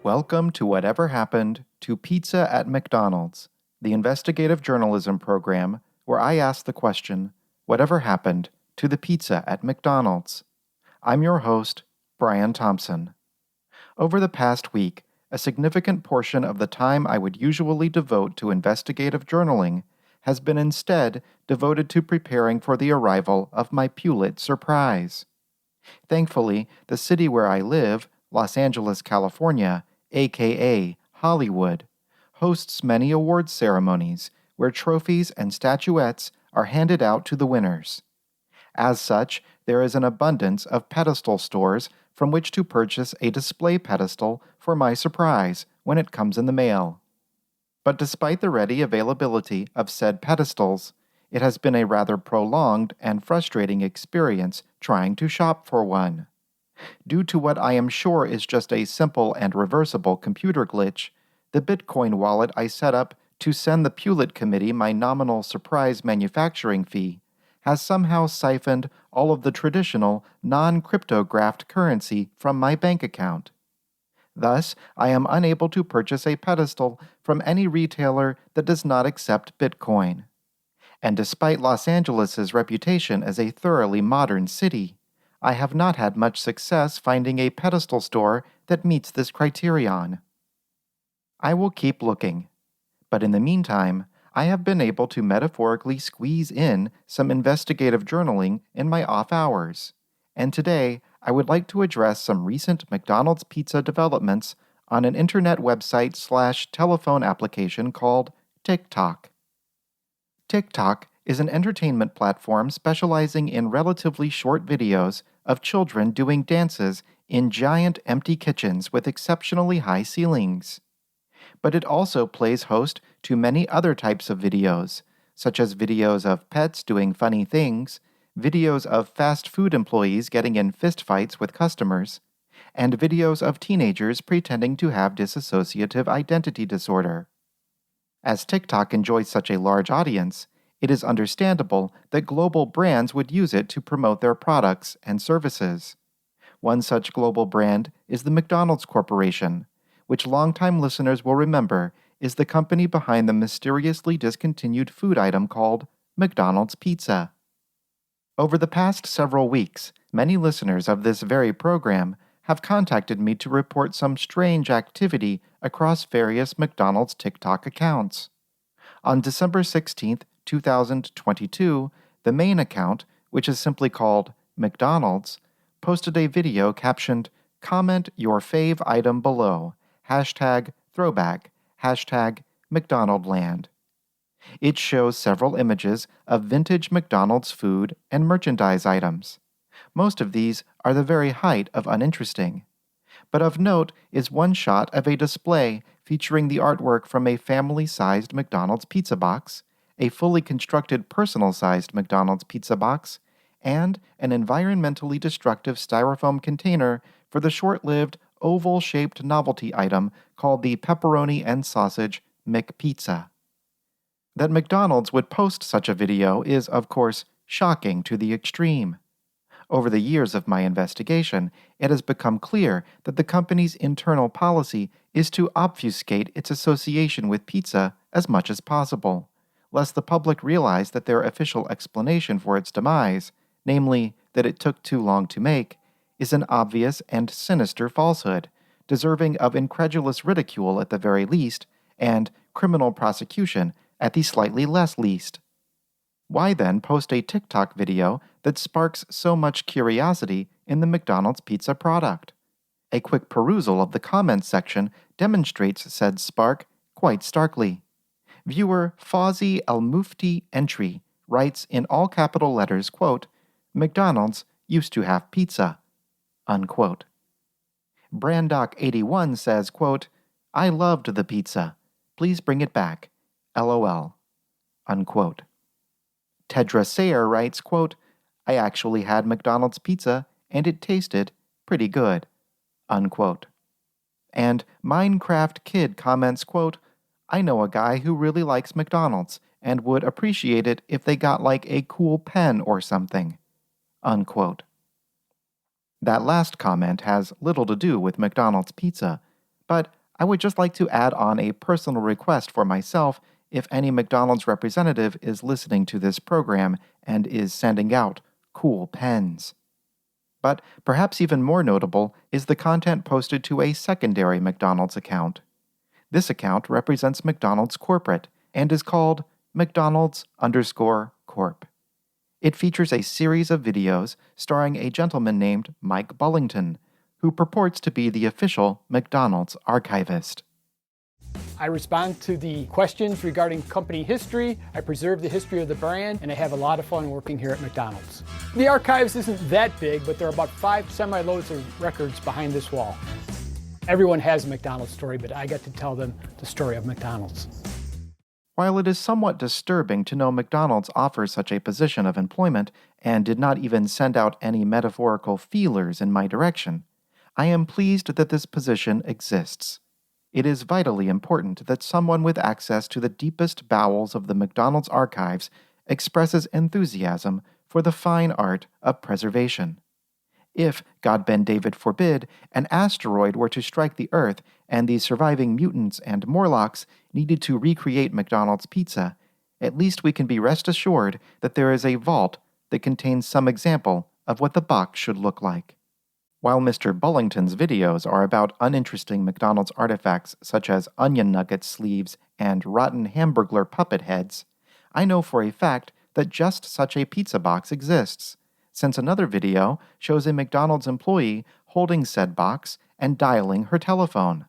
Welcome to Whatever Happened to Pizza at McDonald's, the investigative journalism program where I ask the question, whatever happened to the pizza at McDonald's? I'm your host, Brian Thompson. Over the past week, a significant portion of the time I would usually devote to investigative journaling has been instead devoted to preparing for the arrival of my Pulitzer surprise. Thankfully, the city where I live, Los Angeles, California, aka Hollywood, hosts many awards ceremonies where trophies and statuettes are handed out to the winners. As such, there is an abundance of pedestal stores from which to purchase a display pedestal for my surprise when it comes in the mail. But despite the ready availability of said pedestals, it has been a rather prolonged and frustrating experience trying to shop for one. Due to what I am sure is just a simple and reversible computer glitch, the Bitcoin wallet I set up to send the Pulitzer Committee my nominal surprise manufacturing fee has somehow siphoned all of the traditional, non-cryptographed currency from my bank account. Thus, I am unable to purchase a pedestal from any retailer that does not accept Bitcoin. And despite Los Angeles' reputation as a thoroughly modern city, I have not had much success finding a pedestal store that meets this criterion. I will keep looking, but in the meantime, I have been able to metaphorically squeeze in some investigative journaling in my off hours, and today I would like to address some recent McDonald's pizza developments on an internet website/telephone application called Tick Tock. Tick Tock is an entertainment platform specializing in relatively short videos of children doing dances in giant empty kitchens with exceptionally high ceilings. But it also plays host to many other types of videos, such as videos of pets doing funny things, videos of fast food employees getting in fistfights with customers, and videos of teenagers pretending to have dissociative identity disorder. As TikTok enjoys such a large audience, it is understandable that global brands would use it to promote their products and services. One such global brand is the McDonald's Corporation, which longtime listeners will remember is the company behind the mysteriously discontinued food item called McDonald's Pizza. Over the past several weeks, many listeners of this very program have contacted me to report some strange activity across various McDonald's TikTok accounts. On December 16th, 2022, the main account, which is simply called McDonald's, posted a video captioned, "Comment your fave item below, #throwback, #McDonaldland." It shows several images of vintage McDonald's food and merchandise items. Most of these are the very height of uninteresting. But of note is one shot of a display featuring the artwork from a family-sized McDonald's pizza box, a fully constructed personal-sized McDonald's pizza box, and an environmentally destructive styrofoam container for the short-lived oval-shaped novelty item called the pepperoni and sausage McPizza. That McDonald's would post such a video is, of course, shocking to the extreme. Over the years of my investigation, it has become clear that the company's internal policy is to obfuscate its association with pizza as much as possible, lest the public realize that their official explanation for its demise, namely that it took too long to make, is an obvious and sinister falsehood, deserving of incredulous ridicule at the very least, and criminal prosecution at the slightly less least. Why then post a TikTok video that sparks so much curiosity in the McDonald's pizza product? A quick perusal of the comments section demonstrates said spark quite starkly. Viewer Fawzi El Mufti Entry writes in all capital letters, quote, "McDonald's used to have pizza," unquote. Brandoc81 says, quote, "I loved the pizza. Please bring it back. LOL," unquote. Tedra Sayer writes, quote, "I actually had McDonald's pizza and it tasted pretty good," unquote. And Minecraft Kid comments, quote, "I know a guy who really likes McDonald's and would appreciate it if they got like a cool pen or something," unquote. That last comment has little to do with McDonald's pizza, But I would just like to add on a personal request for myself if any McDonald's representative is listening to this program and is sending out cool pens. But perhaps even more notable is the content posted to a secondary McDonald's account. This account represents McDonald's corporate and is called McDonald's_Corp. It features a series of videos starring a gentleman named Mike Bullington, who purports to be the official McDonald's archivist. I respond to the questions regarding company history, I preserve the history of the brand, and I have a lot of fun working here at McDonald's. The archives isn't that big, but there are about 5 semi-loads of records behind this wall. Everyone has a McDonald's story, but I get to tell them the story of McDonald's. While it is somewhat disturbing to know McDonald's offers such a position of employment and did not even send out any metaphorical feelers in my direction, I am pleased that this position exists. It is vitally important that someone with access to the deepest bowels of the McDonald's archives expresses enthusiasm for the fine art of preservation. If, God ben David forbid, an asteroid were to strike the Earth and the surviving mutants and Morlocks needed to recreate McDonald's pizza, at least we can be rest assured that there is a vault that contains some example of what the box should look like. While Mr. Bullington's videos are about uninteresting McDonald's artifacts such as onion nugget sleeves and rotten Hamburglar puppet heads, I know for a fact that just such a pizza box exists, since another video shows a McDonald's employee holding said box and dialing her telephone.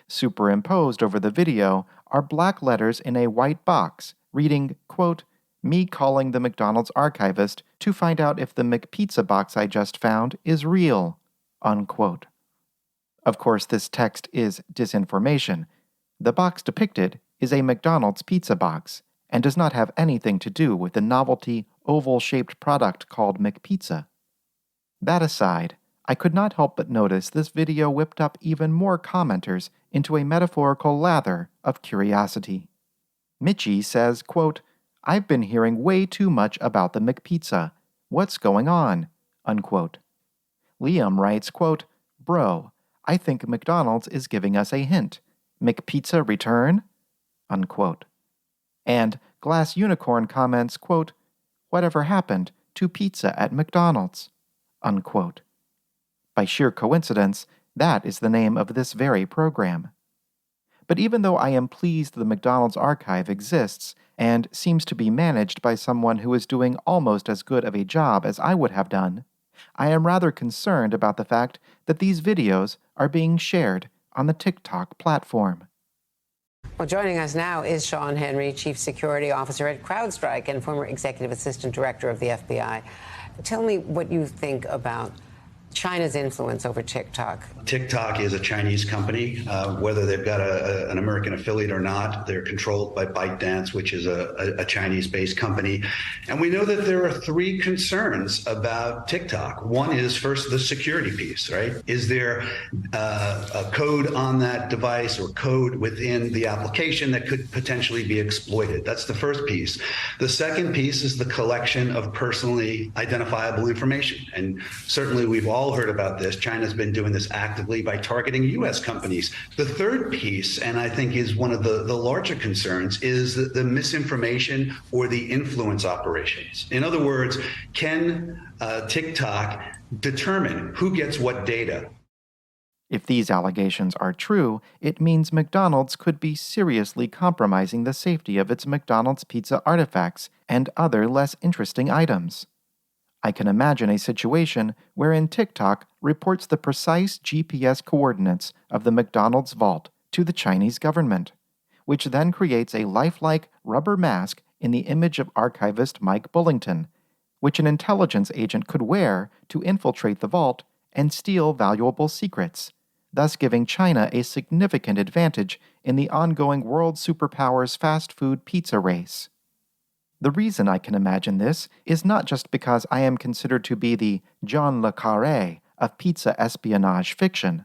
Superimposed over the video are black letters in a white box reading, quote, "Me calling the McDonald's archivist to find out if the McPizza box I just found is real," unquote. Of course, this text is disinformation. The box depicted is a McDonald's pizza box and does not have anything to do with the novelty, oval-shaped product called McPizza. That aside, I could not help but notice this video whipped up even more commenters into a metaphorical lather of curiosity. Mitchie says, quote, "I've been hearing way too much about the McPizza. What's going on?" Unquote. Liam writes, quote, "Bro, I think McDonald's is giving us a hint. McPizza return?" Unquote. And Glass Unicorn comments, quote, "Whatever happened to pizza at McDonald's?" Unquote. By sheer coincidence, that is the name of this very program. But even though I am pleased the McDonald's archive exists and seems to be managed by someone who is doing almost as good of a job as I would have done, I am rather concerned about the fact that these videos are being shared on the Tick Tock platform. Well, joining us now is Sean Henry, Chief Security Officer at CrowdStrike and former Executive Assistant Director of the FBI. Tell me what you think about China's influence over Tick Tock. Tick Tock is a Chinese company. Whether they've got an American affiliate or not, they're controlled by ByteDance, which is a Chinese-based company. And we know that there are 3 concerns about Tick Tock. One is, first, the security piece, right? Is there a code on that device or code within the application that could potentially be exploited? That's the first piece. The second piece is the collection of personally identifiable information. And certainly we've all heard about this. China's been doing this actively by targeting U.S. companies. The third piece, and I think is one of the larger concerns, is the misinformation or the influence operations. In other words, can Tick Tock determine who gets what data? If these allegations are true, it means McDonald's could be seriously compromising the safety of its McDonald's pizza artifacts and other less interesting items. I can imagine a situation wherein Tick Tock reports the precise GPS coordinates of the McDonald's vault to the Chinese government, which then creates a lifelike rubber mask in the image of archivist Mike Bullington, which an intelligence agent could wear to infiltrate the vault and steal valuable secrets, thus giving China a significant advantage in the ongoing world superpowers fast food pizza race. The reason I can imagine this is not just because I am considered to be the John le Carré of pizza espionage fiction.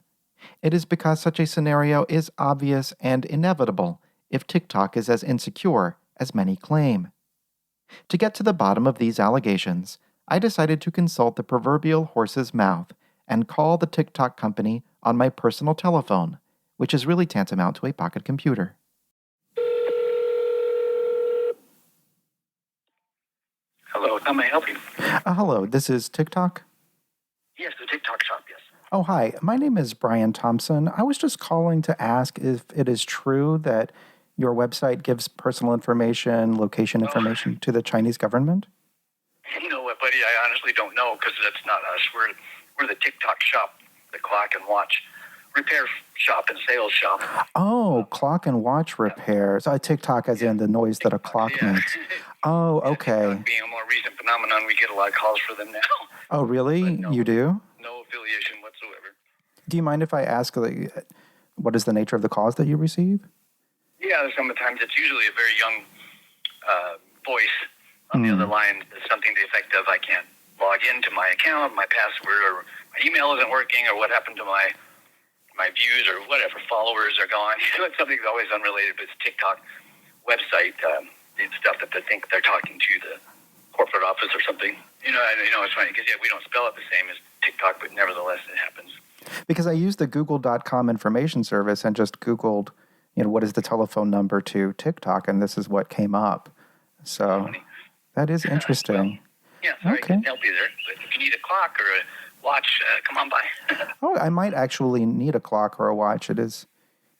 It is because such a scenario is obvious and inevitable if Tick Tock is as insecure as many claim. To get to the bottom of these allegations, I decided to consult the proverbial horse's mouth and call the Tick Tock company on my personal telephone, which is really tantamount to a pocket computer. Hello, how may I help you? Hello, this is Tick Tock? Yes, the Tick Tock shop, yes. Oh, hi. My name is Brian Thompson. I was just calling to ask if it is true that your website gives personal information, location information to the Chinese government? You know what, buddy, I honestly don't know because that's not us. We're the Tick Tock shop, the clock and watch repair shop and sales shop. Oh, clock and watch repairs. TikTok as in the noise that a clock makes. Oh, okay. TikTok being a more recent phenomenon, we get a lot of calls for them now. Oh, really? No. You do? No affiliation whatsoever. Do you mind if I ask, what is the nature of the calls that you receive? Yeah, sometimes it's usually a very young voice on the other line. It's something to the effect of, I can't log into my account, my password, or my email isn't working, or what happened to my views, or whatever, followers are gone. It's something that's always unrelated, but it's TikTok website. It's stuff that they think they're talking to the corporate office or something. It's funny because, we don't spell it the same as TikTok, but nevertheless, it happens. Because I used the Google.com information service and just Googled, what is the telephone number to TikTok, and this is what came up. So that is interesting. Sorry, I couldn't help you there. But if you need a clock or a watch, come on by. Oh, I might actually need a clock or a watch. It is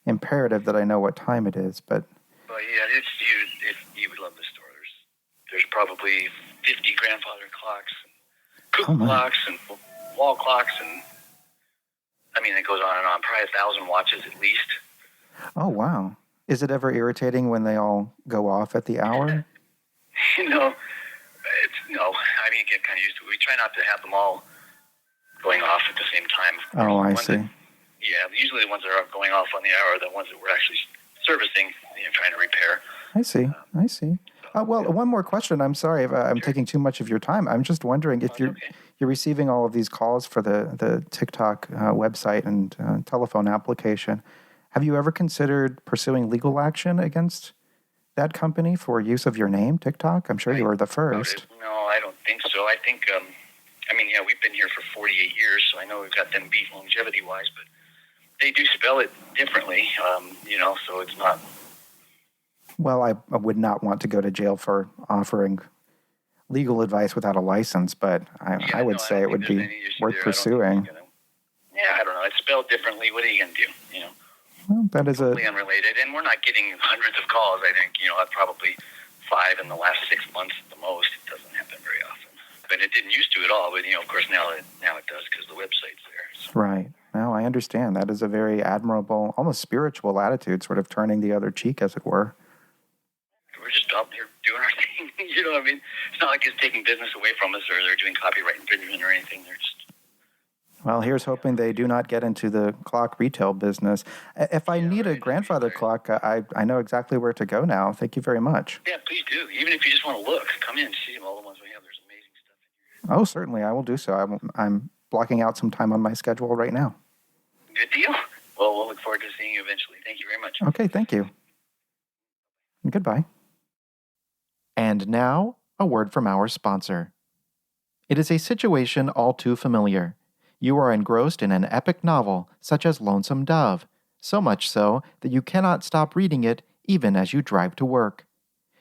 imperative that I know what time it is, but... Well, yeah, you would love the store. There's probably 50 grandfather clocks, and cook clocks, and wall clocks, and it goes on and on. Probably 1,000 watches at least. Oh, wow. Is it ever irritating when they all go off at the hour? You get kind of used to it. We try not to have them all going off at the same time. Oh, I see. Usually the ones that are going off on the hour are the ones that we're actually servicing, trying to repair. I see. One more question. I'm sorry if I'm taking too much of your time. I'm just wondering if you're receiving all of these calls for the TikTok website and telephone application. Have you ever considered pursuing legal action against that company for use of your name, TikTok? I'm sure you were the first. No, I don't think so. I think, we've been here for 48 years, so I know we've got them beat longevity-wise, but they do spell it differently, so it's not... Well, I would not want to go to jail for offering legal advice without a license, but I would say it would be worth pursuing. I don't know. It's spelled differently. What are you going to do, Well, that is totally unrelated, and we're not getting hundreds of calls. I think, probably 5 in the last 6 months at the most. It doesn't happen very often. But it didn't used to at all, but, of course, now it does because the website's there. So. Right. No, I understand. That is a very admirable, almost spiritual attitude, sort of turning the other cheek, as it were. We're just out here doing our thing. It's not like it's taking business away from us or they're doing copyright infringement or anything. They're just... Well, here's hoping they do not get into the clock retail business. If I need a grandfather clock, I know exactly where to go now. Thank you very much. Yeah, please do. Even if you just want to look, come in, see all the ones we have. There's amazing stuff. Oh, certainly. I will do so. I'm blocking out some time on my schedule right now. Good deal. Well, we'll look forward to seeing you eventually. Thank you very much. Okay, thank you. Goodbye. And now, a word from our sponsor. It is a situation all too familiar. You are engrossed in an epic novel such as Lonesome Dove, so much so that you cannot stop reading it even as you drive to work.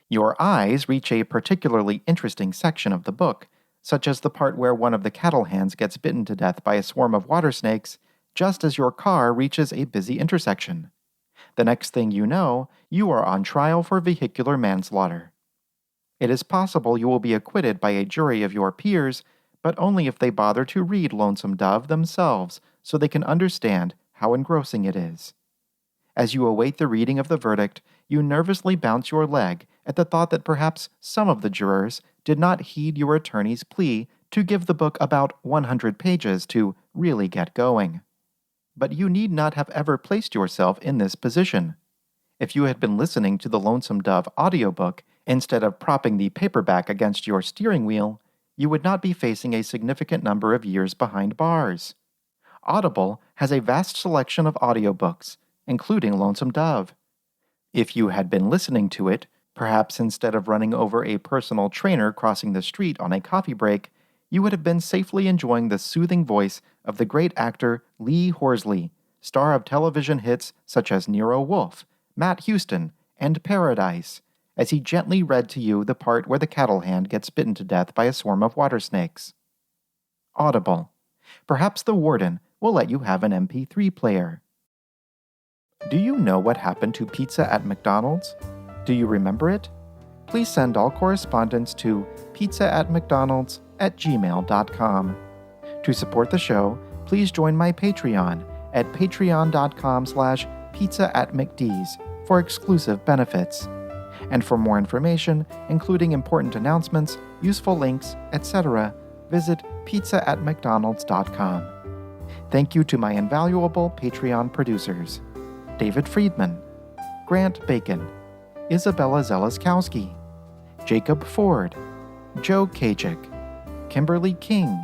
Your eyes reach a particularly interesting section of the book, such as the part where one of the cattle hands gets bitten to death by a swarm of water snakes, just as your car reaches a busy intersection. The next thing you know, you are on trial for vehicular manslaughter. It is possible you will be acquitted by a jury of your peers, but only if they bother to read Lonesome Dove themselves so they can understand how engrossing it is. As you await the reading of the verdict, you nervously bounce your leg at the thought that perhaps some of the jurors did not heed your attorney's plea to give the book about 100 pages to really get going. But you need not have ever placed yourself in this position. If you had been listening to the Lonesome Dove audiobook instead of propping the paperback against your steering wheel, you would not be facing a significant number of years behind bars. Audible has a vast selection of audiobooks, including Lonesome Dove. If you had been listening to it, perhaps instead of running over a personal trainer crossing the street on a coffee break, you would have been safely enjoying the soothing voice of the great actor Lee Horsley, star of television hits such as Nero Wolfe, Matt Houston, and Paradise, as he gently read to you the part where the cattle hand gets bitten to death by a swarm of water snakes. Audible. Perhaps the warden will let you have an MP3 player. Do you know what happened to pizza at McDonald's? Do you remember it? Please send all correspondence to pizza@mcdonalds@gmail.com. To support the show, please join my Patreon at patreon.com/pizza@mcd's for exclusive benefits. And for more information, including important announcements, useful links, etc., visit pizza@mcdonalds.com. Thank you to my invaluable Patreon producers: David Friedman, Grant Bacon, Isabella Zelaskowski, Jacob Ford, Joe Kajik, Kimberly King,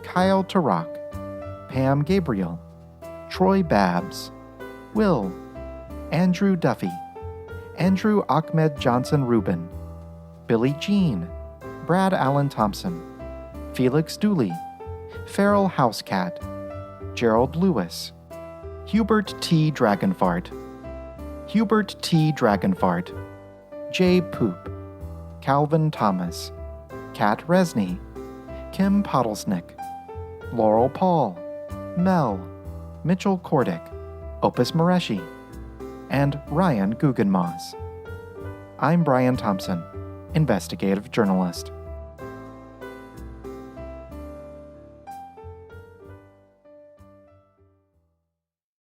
Kyle Tarak, Pam Gabriel, Troy Babs, Will, Andrew Duffy, Andrew Ahmed Johnson Rubin, Billy Jean, Brad Allen Thompson, Felix Dooley, Farrell Housecat, Gerald Lewis, Hubert T. Dragonfart, Jay Poop, Calvin Thomas, Kat Resney, Kim Pottlesnick, Laurel Paul, Mel, Mitchell Kordick, Opus Mareshi, and Ryan Guggenmoss. I'm Brian Thompson, investigative journalist.